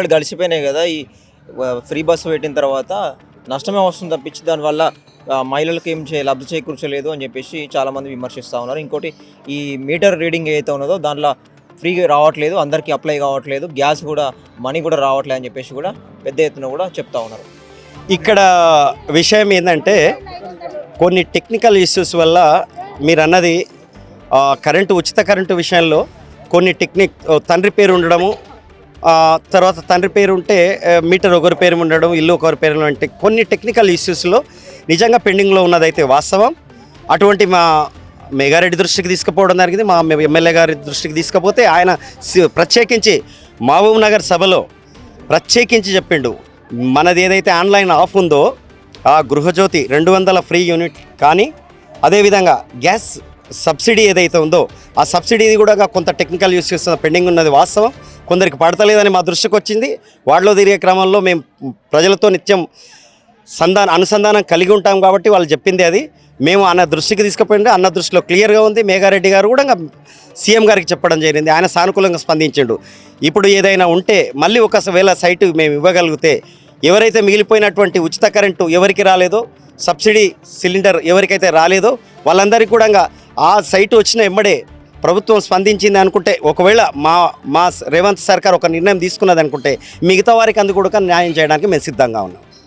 Already గడిచిపోయినాయి కదా. ఈ free bus పెట్టిన తర్వాత నష్టమే వస్తుంది తప్పించి దానివల్ల మహిళలకు ఏం లబ్ధి చేకూర్చలేదు అని చెప్పేసి చాలామంది విమర్శిస్తూ ఉన్నారు. ఇంకోటి ఈ మీటర్ రీడింగ్ ఏదైతే ఉన్నదో దాంట్లో ఫ్రీగా రావట్లేదు, అందరికీ అప్లై కావట్లేదు, గ్యాస్ కూడా మనీ కూడా రావట్లేదు అని చెప్పేసి కూడా పెద్ద ఎత్తున కూడా చెప్తా ఉన్నారు. ఇక్కడ విషయం ఏంటంటే కొన్ని టెక్నికల్ ఇష్యూస్ వల్ల మీరు అన్నది ఉచిత కరెంటు విషయంలో కొన్ని తండ్రి పేరు ఉండడము, తర్వాత తండ్రి పేరు ఉంటే మీటర్ ఒకరి పేరు ఉండడం, ఇల్లు ఒకరి పేరు అంటే కొన్ని టెక్నికల్ ఇష్యూస్లో నిజంగా పెండింగ్లో ఉన్నదైతే వాస్తవం. అటువంటి మా మేఘారెడ్డి దృష్టికి తీసుకుపోవడం జరిగింది. మా ఎమ్మెల్యే గారి దృష్టికి తీసుకుపోతే ఆయన ప్రత్యేకించి మహబూబ్ నగర్ సభలో ప్రత్యేకించి చెప్పిండు, మనది ఏదైతే ఆన్లైన్ ఆఫ్ ఉందో ఆ గృహజ్యోతి 200 ఫ్రీ యూనిట్ కానీ అదేవిధంగా గ్యాస్ సబ్సిడీ ఏదైతే ఉందో ఆ సబ్సిడీది కూడా కొంత టెక్నికల్ ఇష్యూస్ పెండింగ్ ఉన్నది వాస్తవం. కొందరికి పడతలేదని మా దృష్టికి వచ్చింది. వాటిలో తిరిగే క్రమంలో మేము ప్రజలతో నిత్యం అనుసంధానం కలిగి ఉంటాం కాబట్టి వాళ్ళు చెప్పింది అది మేము అన్న దృష్టికి తీసుకుపోయింది. అన్న దృష్టిలో క్లియర్గా ఉంది. మేఘారెడ్డి గారు కూడా సీఎం గారికి చెప్పడం జరిగింది. ఆయన సానుకూలంగా స్పందించిండు. ఇప్పుడు ఏదైనా ఉంటే మళ్ళీ ఒకవేళ సైటు మేము ఇవ్వగలిగితే ఎవరైతే మిగిలిపోయినటువంటి ఉచిత కరెంటు ఎవరికి రాలేదో, సబ్సిడీ సిలిండర్ ఎవరికైతే రాలేదో వాళ్ళందరికీ కూడా ఆ సైటు వచ్చిన ఎమ్మడే ప్రభుత్వం స్పందించింది అనుకుంటే, ఒకవేళ మా రేవంత్ సర్కార్ ఒక నిర్ణయం తీసుకున్నది అనుకుంటే మిగతా వారికి అందుకు కూడా న్యాయం చేయడానికి మేము సిద్ధంగా ఉన్నాం.